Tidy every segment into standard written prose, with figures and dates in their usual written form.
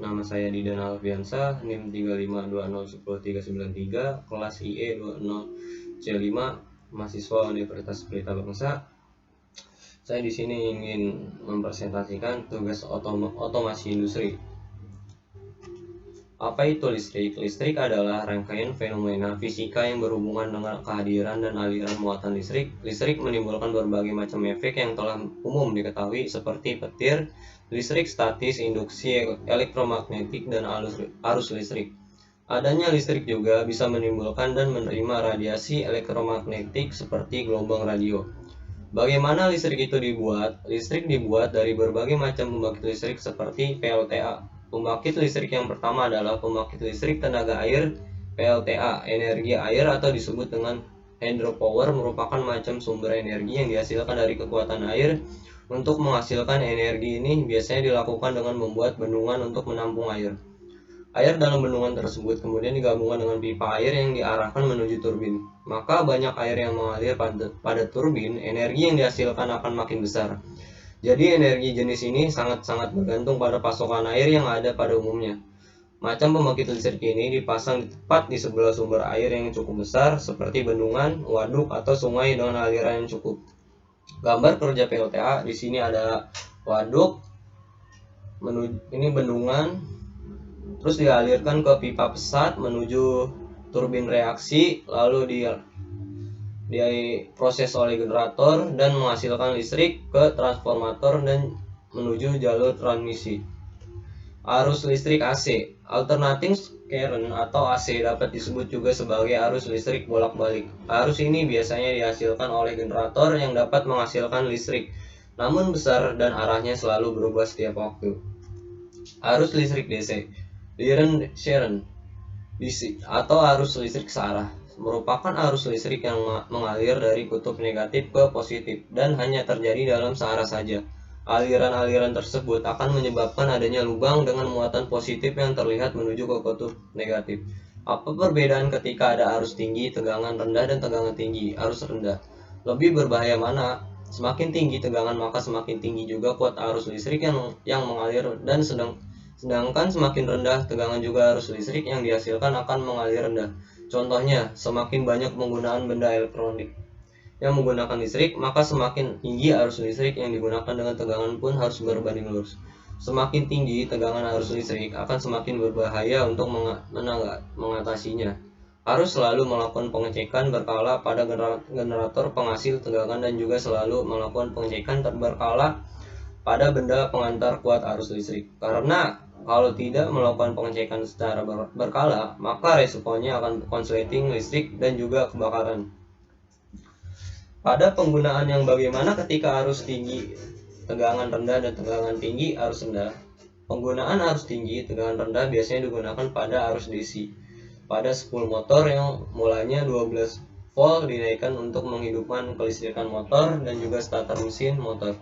nama saya Didan Alfiansa, NIM 3520101393, kelas IE 20C5, mahasiswa Universitas Pelita Bangsa. Saya di sini ingin mempresentasikan tugas otomasi industri. Apa itu listrik? Listrik adalah rangkaian fenomena fisika yang berhubungan dengan kehadiran dan aliran muatan listrik. Listrik menimbulkan berbagai macam efek yang telah umum diketahui seperti petir, listrik statis, induksi elektromagnetik, dan arus listrik. Adanya listrik juga bisa menimbulkan dan menerima radiasi elektromagnetik seperti gelombang radio. Bagaimana listrik itu dibuat? Listrik dibuat dari berbagai macam pembangkit listrik seperti PLTA. Pembangkit listrik yang pertama adalah pembangkit listrik tenaga air PLTA. Energi air atau disebut dengan hydropower merupakan macam sumber energi yang dihasilkan dari kekuatan air. Untuk menghasilkan energi ini biasanya dilakukan dengan membuat bendungan untuk menampung air. Air dalam bendungan tersebut kemudian digabungkan dengan pipa air yang diarahkan menuju turbin. Maka banyak air yang mengalir pada turbin, energi yang dihasilkan akan makin besar. Jadi energi jenis ini sangat-sangat bergantung pada pasokan air yang ada pada umumnya. Macam pembangkit listrik ini dipasang tepat di sebelah sumber air yang cukup besar seperti bendungan, waduk, atau sungai dengan aliran yang cukup. Gambar kerja PLTA di sini ada waduk, ini bendungan, terus dialirkan ke pipa pesat menuju turbin reaksi, lalu diproses oleh generator dan menghasilkan listrik ke transformator dan menuju jalur transmisi. Arus listrik AC, alternating current atau AC dapat disebut juga sebagai arus listrik bolak-balik. Arus ini biasanya dihasilkan oleh generator yang dapat menghasilkan listrik, namun besar dan arahnya selalu berubah setiap waktu. Arus listrik DC, direct current DC atau arus listrik searah, merupakan arus listrik yang mengalir dari kutub negatif ke positif dan hanya terjadi dalam searah saja. Aliran-aliran tersebut akan menyebabkan adanya lubang dengan muatan positif yang terlihat menuju ke kutub negatif. Apa perbedaan ketika ada arus tinggi, tegangan rendah, dan tegangan tinggi, arus rendah? Lebih berbahaya mana? Semakin tinggi tegangan maka semakin tinggi juga kuat arus listrik yang mengalir, dan sedangkan semakin rendah tegangan juga arus listrik yang dihasilkan akan mengalir rendah. Contohnya, semakin banyak penggunaan benda elektronik yang menggunakan listrik, maka semakin tinggi arus listrik yang digunakan dengan tegangan pun harus berbanding lurus. Semakin tinggi tegangan arus listrik akan semakin berbahaya untuk mengatasinya. Harus selalu melakukan pengecekan berkala pada generator penghasil tegangan dan juga selalu melakukan pengecekan berkala pada benda pengantar kuat arus listrik. Karena kalau tidak melakukan pengecekan secara berkala, maka resikonya akan konsleting listrik dan juga kebakaran. Pada penggunaan yang bagaimana ketika arus tinggi, tegangan rendah, dan tegangan tinggi, arus rendah? Penggunaan arus tinggi, tegangan rendah biasanya digunakan pada arus DC. Pada spool motor yang mulanya 12 volt dinaikkan untuk menghidupkan kelistrikan motor dan juga starter mesin motor.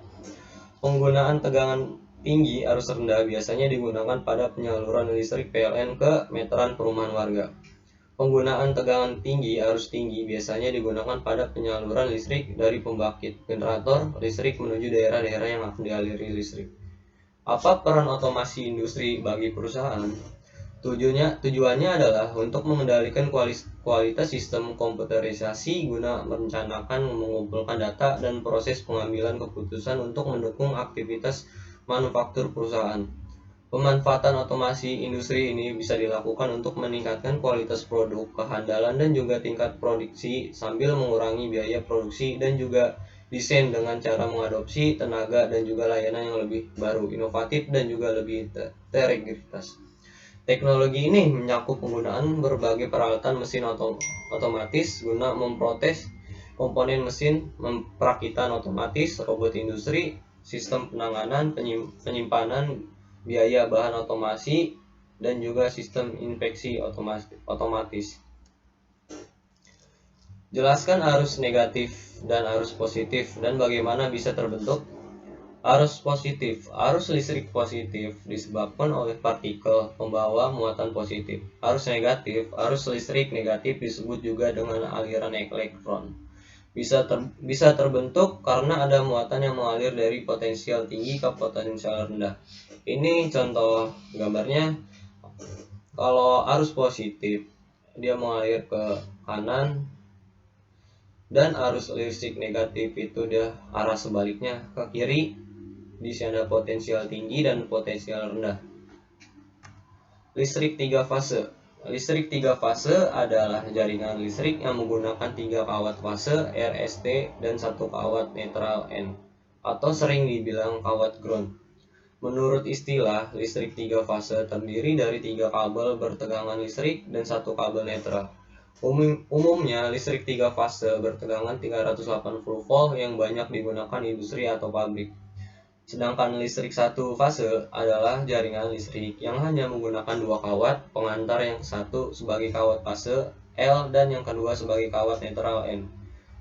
Penggunaan tegangan tinggi arus rendah biasanya digunakan pada penyaluran listrik PLN ke meteran perumahan warga. Penggunaan tegangan tinggi arus tinggi biasanya digunakan pada penyaluran listrik dari pembangkit generator listrik menuju daerah-daerah yang akan dialiri listrik. Apa peran otomasi industri bagi perusahaan? Tujuannya adalah untuk mengendalikan kualitas sistem komputerisasi guna merencanakan, mengumpulkan data, dan proses pengambilan keputusan untuk mendukung aktivitas manufaktur perusahaan. Pemanfaatan otomasi industri ini bisa dilakukan untuk meningkatkan kualitas produk, kehandalan, dan juga tingkat produksi sambil mengurangi biaya produksi dan juga desain dengan cara mengadopsi tenaga dan juga layanan yang lebih baru, inovatif, dan juga lebih terintegritas. Teknologi ini mencakup penggunaan berbagai peralatan mesin otomatis guna memproses komponen mesin, perakitan otomatis, robot industri, sistem penanganan, penyimpanan biaya bahan otomasi, dan juga sistem inspeksi otomatis. Jelaskan arus negatif dan arus positif dan bagaimana bisa terbentuk. Arus positif, arus listrik positif disebabkan oleh partikel pembawa muatan positif. Arus negatif, arus listrik negatif disebut juga dengan aliran elektron. bisa terbentuk karena ada muatan yang mengalir dari potensial tinggi ke potensial rendah. Ini contoh gambarnya. Kalau arus positif dia mengalir ke kanan, dan arus listrik negatif itu dia arah sebaliknya ke kiri. Di sini ada potensial tinggi dan potensial rendah. Listrik 3 fase. Listrik 3 fase adalah jaringan listrik yang menggunakan 3 kawat fase RST dan 1 kawat netral N, atau sering dibilang kawat ground. Menurut istilah, listrik 3 fase terdiri dari 3 kabel bertegangan listrik dan 1 kabel netral. Umumnya, listrik 3 fase bertegangan 380 volt yang banyak digunakan industri atau pabrik. Sedangkan listrik 1 fase adalah jaringan listrik yang hanya menggunakan 2 kawat pengantar, yang satu sebagai kawat fase L dan yang kedua sebagai kawat netral N.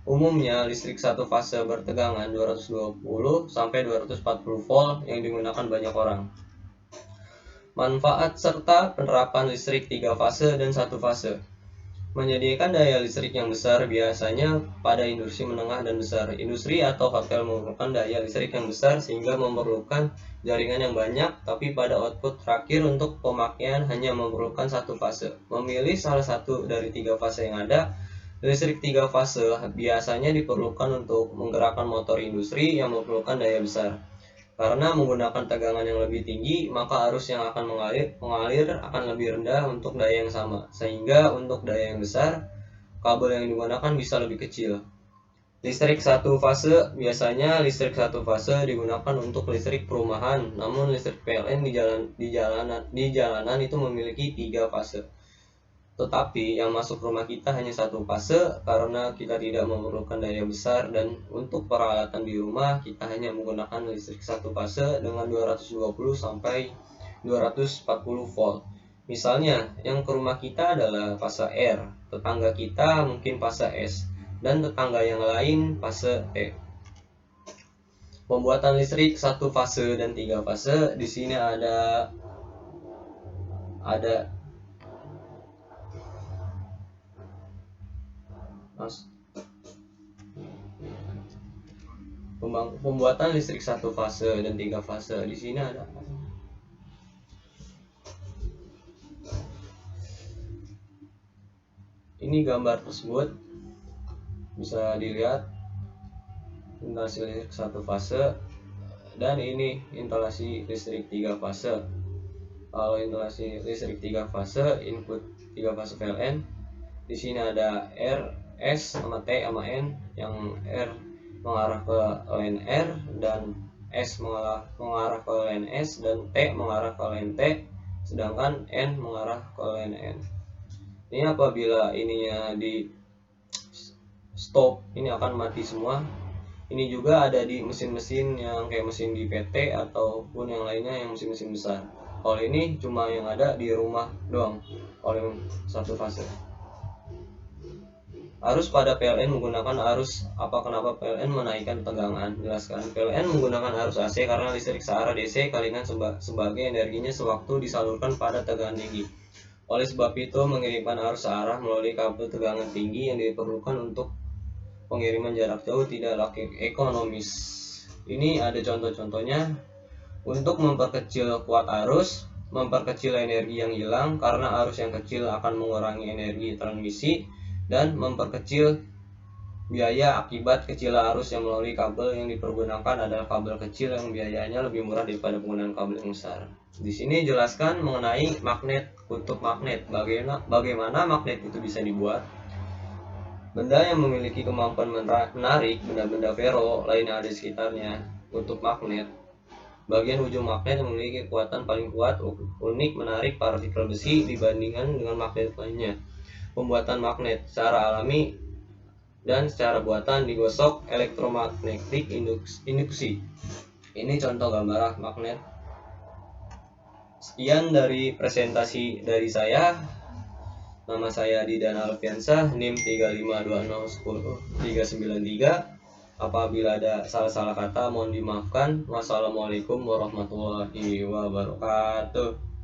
Umumnya listrik 1 fase bertegangan 220 sampai 240 volt yang digunakan banyak orang. Manfaat serta penerapan listrik 3 fase dan 1 fase. Menyediakan daya listrik yang besar biasanya pada industri menengah dan besar. Industri atau hotel memerlukan daya listrik yang besar sehingga memerlukan jaringan yang banyak, tapi pada output terakhir untuk pemakaian hanya memerlukan 1 fase. Memilih salah satu dari 3 fase yang ada. Listrik 3 fase biasanya diperlukan untuk menggerakkan motor industri yang memerlukan daya besar. Karena menggunakan tegangan yang lebih tinggi, maka arus yang akan mengalir akan lebih rendah untuk daya yang sama, sehingga untuk daya yang besar, kabel yang digunakan bisa lebih kecil. Listrik 1 fase. Biasanya listrik 1 fase digunakan untuk listrik perumahan, namun listrik PLN di jalanan itu memiliki 3 fase. Tetapi yang masuk rumah kita hanya 1 fase karena kita tidak memerlukan daya besar, dan untuk peralatan di rumah kita hanya menggunakan listrik 1 fase dengan 220 sampai 240 volt. Misalnya yang ke rumah kita adalah fase R, tetangga kita mungkin fase S, dan tetangga yang lain fase T. Pembuatan listrik 1 fase dan 3 fase. Di sini ada pembuatan listrik 1 fase dan 3 fase. Di sini ada ini gambar tersebut bisa dilihat instalasi listrik 1 fase, dan ini instalasi listrik 3 fase. Kalau instalasi listrik 3 fase, input 3 fase PLN. Di sini ada R, S sama T sama N, yang R mengarah ke line R dan S mengarah ke line S dan T mengarah ke line T, sedangkan N mengarah ke line N. Ini apabila ininya di stop, ini akan mati semua. Ini juga ada di mesin-mesin yang kayak mesin di PT ataupun yang lainnya yang mesin-mesin besar. Kalau ini cuma yang ada di rumah doang, kalau yang 1 fase. Arus pada PLN menggunakan arus apa? Kenapa PLN menaikkan tegangan? Jelaskan. PLN menggunakan arus AC karena listrik searah DC kalikan sebagai energinya sewaktu disalurkan pada tegangan tinggi. Oleh sebab itu, mengirimkan arus searah melalui kabel tegangan tinggi yang diperlukan untuk pengiriman jarak jauh tidaklah ekonomis. Ini ada contoh-contohnya. Untuk memperkecil kuat arus, memperkecil energi yang hilang karena arus yang kecil akan mengurangi energi transmisi, dan memperkecil biaya akibat kecil arus yang melalui kabel yang dipergunakan adalah kabel kecil yang biayanya lebih murah daripada penggunaan kabel yang besar. Di sini jelaskan mengenai magnet, kutub magnet. Bagaimana magnet itu bisa dibuat. Benda yang memiliki kemampuan menarik benda-benda fero lain yang ada di sekitarnya. Kutub magnet. Bagian ujung magnet memiliki kekuatan paling kuat, unik, menarik partikel besi dibandingkan dengan magnet lainnya. Pembuatan magnet secara alami dan secara buatan digosok elektromagnetik induksi. Ini contoh gambar magnet. Sekian dari presentasi dari saya. Nama saya Didan Alfiansyah, NIM 352010393. Apabila ada salah-salah kata mohon dimaafkan. Wassalamualaikum warahmatullahi wabarakatuh.